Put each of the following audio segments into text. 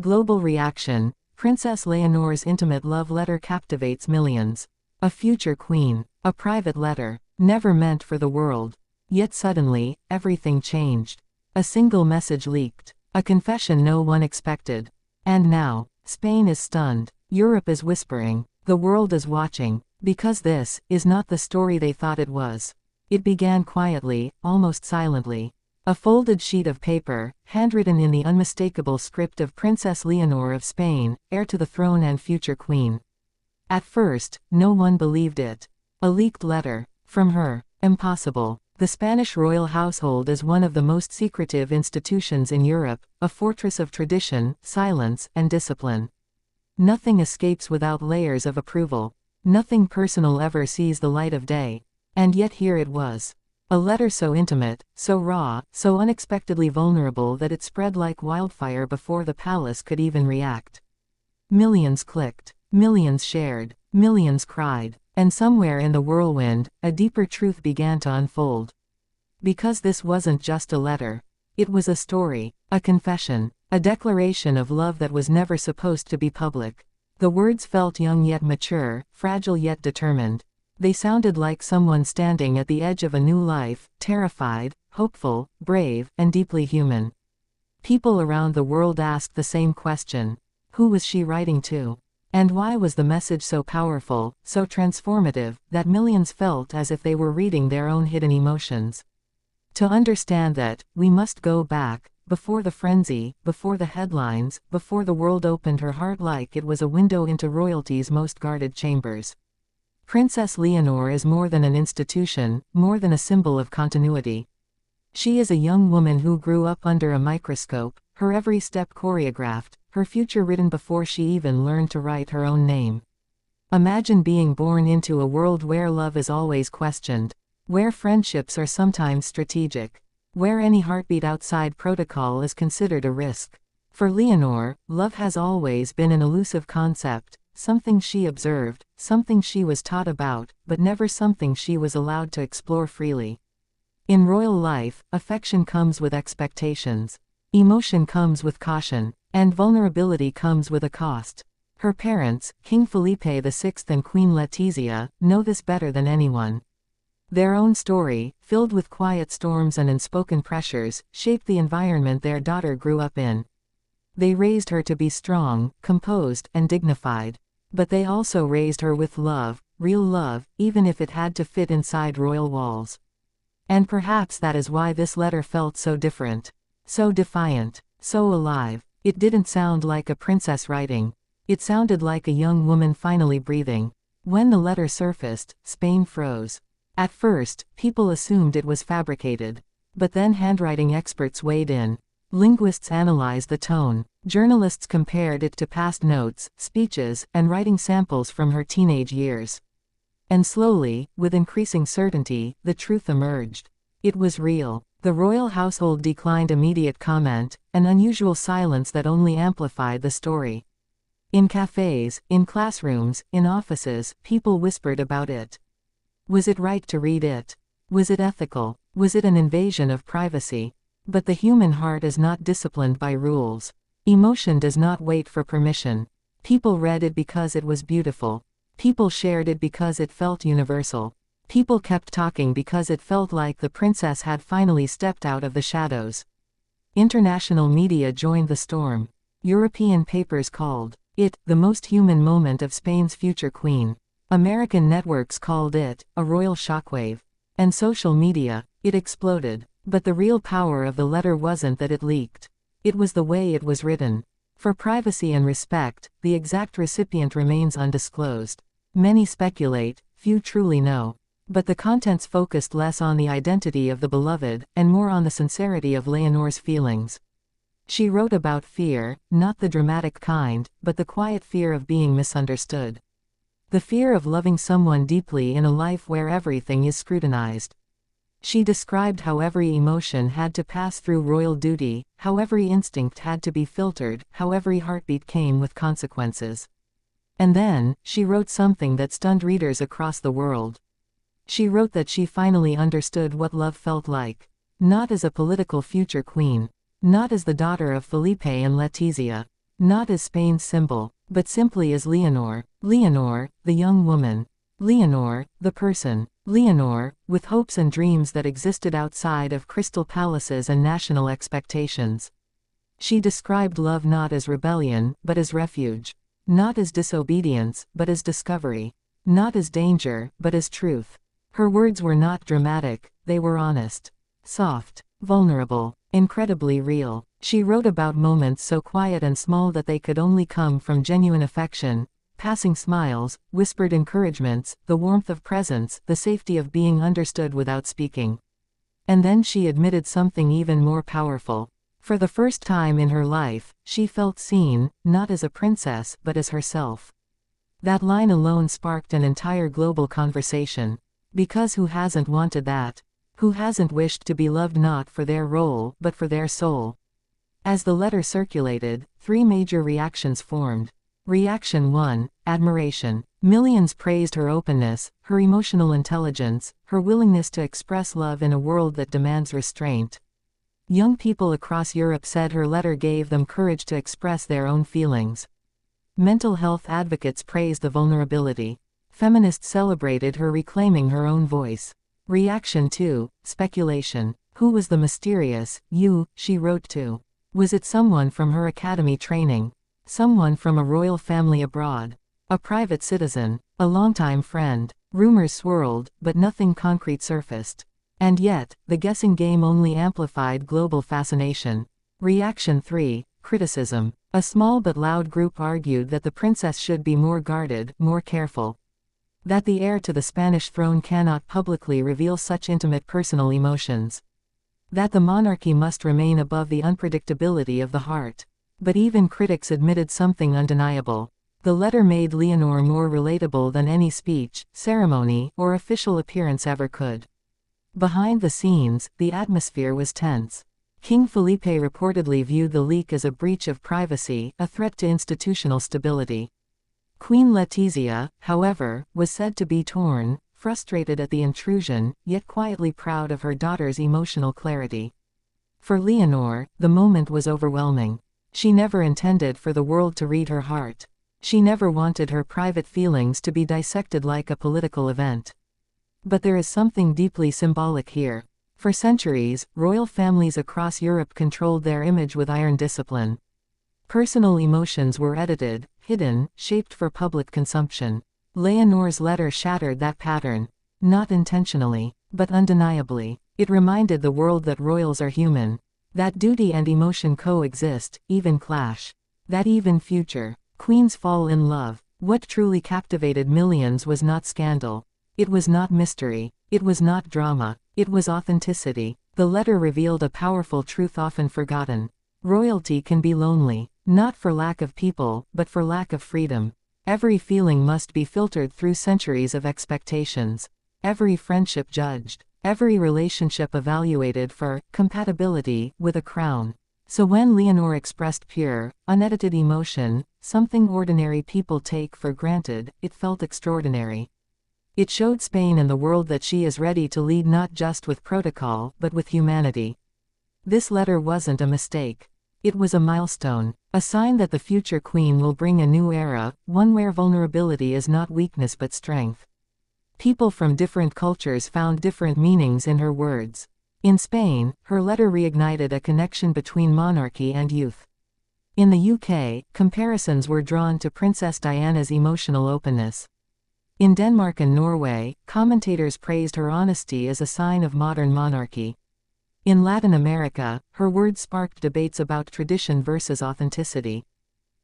Global reaction. Princess Leonor's intimate love letter captivates millions. A future queen. A private letter. Never meant for the world. Yet suddenly, everything changed. A single message leaked. A confession no one expected. And now, Spain is stunned. Europe is whispering. The world is watching. Because this is not the story they thought it was. It began quietly, almost silently. A folded sheet of paper, handwritten in the unmistakable script of Princess Leonor of Spain, heir to the throne and future queen. At first, no one believed it. A leaked letter. From her. Impossible. The Spanish royal household is one of the most secretive institutions in Europe, a fortress of tradition, silence, and discipline. Nothing escapes without layers of approval. Nothing personal ever sees the light of day. And yet here it was. A letter so intimate, so raw, so unexpectedly vulnerable that it spread like wildfire before the palace could even react. Millions clicked. Millions shared. Millions cried. And somewhere in the whirlwind, a deeper truth began to unfold. Because this wasn't just a letter. It was a story, a confession, a declaration of love that was never supposed to be public. The words felt young yet mature, fragile yet determined. They sounded like someone standing at the edge of a new life, terrified, hopeful, brave, and deeply human. People around the world asked the same question. Who was she writing to? And why was the message so powerful, so transformative, that millions felt as if they were reading their own hidden emotions? To understand that, we must go back, before the frenzy, before the headlines, before the world opened her heart like it was a window into royalty's most guarded chambers. Princess Leonor is more than an institution, more than a symbol of continuity. She is a young woman who grew up under a microscope, her every step choreographed, her future written before she even learned to write her own name. Imagine being born into a world where love is always questioned, where friendships are sometimes strategic, where any heartbeat outside protocol is considered a risk. For Leonor, love has always been an elusive concept, something she observed, something she was taught about, but never something she was allowed to explore freely. In royal life, affection comes with expectations. Emotion comes with caution. And vulnerability comes with a cost. Her parents, King Felipe VI and Queen Letizia, know this better than anyone. Their own story, filled with quiet storms and unspoken pressures, shaped the environment their daughter grew up in. They raised her to be strong, composed, and dignified. But they also raised her with love, real love, even if it had to fit inside royal walls. And perhaps that is why this letter felt so different. So defiant. So alive. It didn't sound like a princess writing. It sounded like a young woman finally breathing. When the letter surfaced, Spain froze. At first, people assumed it was fabricated. But then handwriting experts weighed in. Linguists analyzed the tone. Journalists compared it to past notes, speeches, and writing samples from her teenage years. And slowly, with increasing certainty, the truth emerged. It was real. The royal household declined immediate comment, an unusual silence that only amplified the story. In cafes, in classrooms, in offices, people whispered about it. Was it right to read it? Was it ethical? Was it an invasion of privacy? But the human heart is not disciplined by rules. Emotion does not wait for permission. People read it because it was beautiful. People shared it because it felt universal. People kept talking because it felt like the princess had finally stepped out of the shadows. International media joined the storm. European papers called it the most human moment of Spain's future queen. American networks called it a royal shockwave. And social media, it exploded. But the real power of the letter wasn't that it leaked. It was the way it was written. For privacy and respect, the exact recipient remains undisclosed. Many speculate, few truly know. But the contents focused less on the identity of the beloved, and more on the sincerity of Leonor's feelings. She wrote about fear, not the dramatic kind, but the quiet fear of being misunderstood. The fear of loving someone deeply in a life where everything is scrutinized. She described how every emotion had to pass through royal duty, how every instinct had to be filtered, how every heartbeat came with consequences. And then, she wrote something that stunned readers across the world. She wrote that she finally understood what love felt like. Not as a political future queen. Not as the daughter of Felipe and Letizia. not as Spain's symbol, but simply as Leonor. Leonor, the young woman. Leonor, the person. Leonor, with hopes and dreams that existed outside of crystal palaces and national expectations. She described love not as rebellion, but as refuge. Not as disobedience, but as discovery. Not as danger, but as truth. Her words were not dramatic, they were honest. Soft. Vulnerable. Incredibly real. She wrote about moments so quiet and small that they could only come from genuine affection, passing smiles, whispered encouragements, the warmth of presence, the safety of being understood without speaking. And then she admitted something even more powerful. For the first time in her life, she felt seen, not as a princess, but as herself. That line alone sparked an entire global conversation. Because who hasn't wanted that? Who hasn't wished to be loved not for their role, but for their soul? As the letter circulated, three major reactions formed. Reaction 1, admiration. Millions praised her openness, her emotional intelligence, her willingness to express love in a world that demands restraint. Young people across Europe said her letter gave them courage to express their own feelings. Mental health advocates praised the vulnerability. Feminists celebrated her reclaiming her own voice. Reaction 2, speculation. Who was the mysterious you she wrote to? Was it someone from her academy training? Someone from a royal family abroad? A private citizen? A longtime friend? Rumors swirled, but nothing concrete surfaced. And yet, the guessing game only amplified global fascination. Reaction 3, criticism. A small but loud group argued that the princess should be more guarded, more careful. That the heir to the Spanish throne cannot publicly reveal such intimate personal emotions. That the monarchy must remain above the unpredictability of the heart. But even critics admitted something undeniable. The letter made Leonor more relatable than any speech, ceremony, or official appearance ever could. Behind the scenes, the atmosphere was tense. King Felipe reportedly viewed the leak as a breach of privacy, a threat to institutional stability. Queen Letizia, however, was said to be torn, frustrated at the intrusion, yet quietly proud of her daughter's emotional clarity. For Leonor, the moment was overwhelming. She never intended for the world to read her heart. She never wanted her private feelings to be dissected like a political event. But there is something deeply symbolic here. For centuries, royal families across Europe controlled their image with iron discipline. Personal emotions were edited, hidden, shaped for public consumption. Leonor's letter shattered that pattern. Not intentionally, but undeniably. It reminded the world that royals are human. That duty and emotion coexist, even clash. That even future queens fall in love. What truly captivated millions was not scandal. It was not mystery. It was not drama. It was authenticity. The letter revealed a powerful truth often forgotten. Royalty can be lonely, not for lack of people, but for lack of freedom. Every feeling must be filtered through centuries of expectations. Every friendship judged. Every relationship evaluated for compatibility with a crown. So when Leonor expressed pure, unedited emotion, something ordinary people take for granted, it felt extraordinary. It showed Spain and the world that she is ready to lead not just with protocol, but with humanity. This letter wasn't a mistake. It was a milestone, a sign that the future queen will bring a new era, one where vulnerability is not weakness but strength. People from different cultures found different meanings in her words. In Spain, her letter reignited a connection between monarchy and youth. In the UK, comparisons were drawn to Princess Diana's emotional openness. In Denmark and Norway, commentators praised her honesty as a sign of modern monarchy. In Latin America, her words sparked debates about tradition versus authenticity.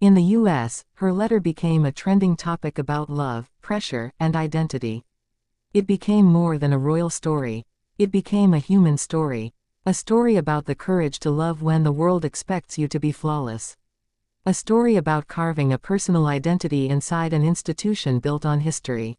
In the US, her letter became a trending topic about love, pressure, and identity. It became more than a royal story. It became a human story. A story about the courage to love when the world expects you to be flawless. A story about carving a personal identity inside an institution built on history.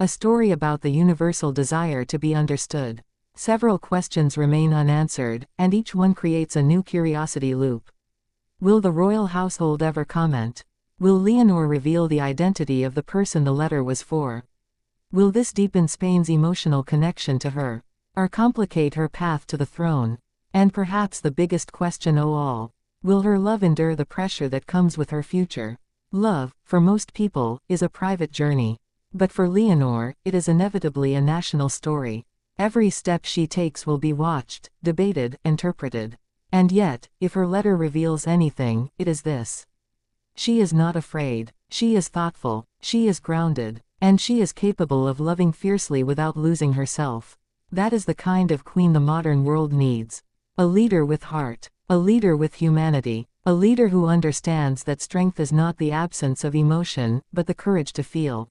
A story about the universal desire to be understood. Several questions remain unanswered, and each one creates a new curiosity loop. Will the royal household ever comment? Will Leonor reveal the identity of the person the letter was for? Will this deepen Spain's emotional connection to her, or complicate her path to the throne? And perhaps the biggest question of all, Will her love endure the pressure that comes with her future? Love, for most people, is a private journey. But for Leonor, it is inevitably a national story. Every step she takes will be watched, debated, interpreted. And yet, if her letter reveals anything, it is this. She is not afraid. She is thoughtful. She is grounded. And she is capable of loving fiercely without losing herself. That is the kind of queen the modern world needs. A leader with heart. A leader with humanity. A leader who understands that strength is not the absence of emotion, but the courage to feel.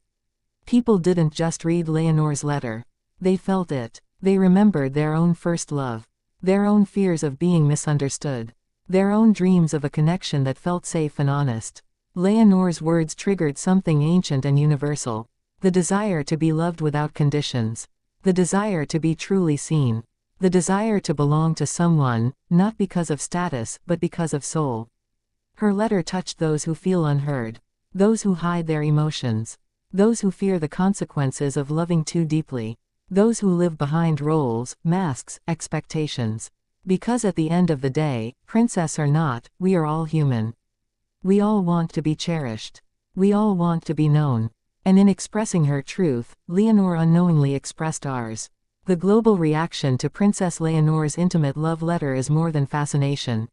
People didn't just read Leonor's letter. They felt it. They remembered their own first love. Their own fears of being misunderstood. Their own dreams of a connection that felt safe and honest. Leonor's words triggered something ancient and universal. The desire to be loved without conditions. The desire to be truly seen. The desire to belong to someone, not because of status but because of soul. Her letter touched those who feel unheard. Those who hide their emotions. Those who fear the consequences of loving too deeply. Those who live behind roles, masks, expectations. Because at the end of the day, princess or not, we are all human. We all want to be cherished. We all want to be known. And in expressing her truth, Leonor unknowingly expressed ours. The global reaction to Princess Leonor's intimate love letter is more than fascination.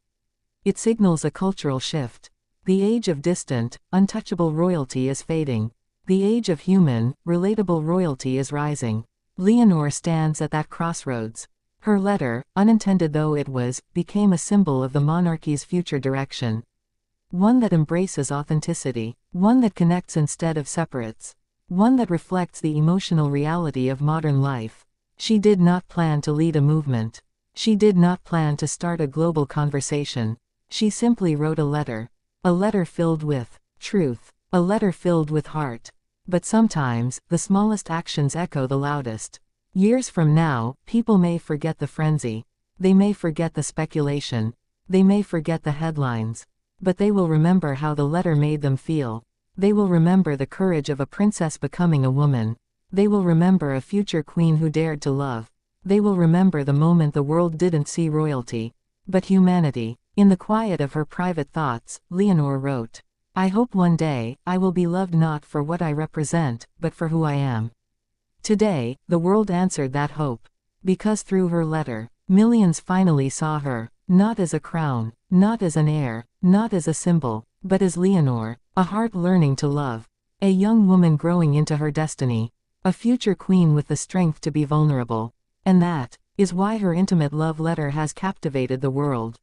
It signals a cultural shift. The age of distant, untouchable royalty is fading. The age of human, relatable royalty is rising. Leonor stands at that crossroads. Her letter, unintended though it was, became a symbol of the monarchy's future direction. One that embraces authenticity. One that connects instead of separates. One that reflects the emotional reality of modern life. She did not plan to lead a movement. She did not plan to start a global conversation. She simply wrote a letter. A letter filled with truth. A letter filled with heart. But sometimes, the smallest actions echo the loudest. Years from now, people may forget the frenzy. They may forget the speculation. They may forget the headlines. But they will remember how the letter made them feel. They will remember the courage of a princess becoming a woman. They will remember a future queen who dared to love. They will remember the moment the world didn't see royalty, but humanity. In the quiet of her private thoughts, Leonor wrote, "I hope one day, I will be loved not for what I represent, but for who I am." Today, the world answered that hope. Because through her letter, millions finally saw her, not as a crown, not as an heir, not as a symbol, but as Leonor, a heart learning to love. A young woman growing into her destiny. A future queen with the strength to be vulnerable. And that is why her intimate love letter has captivated the world.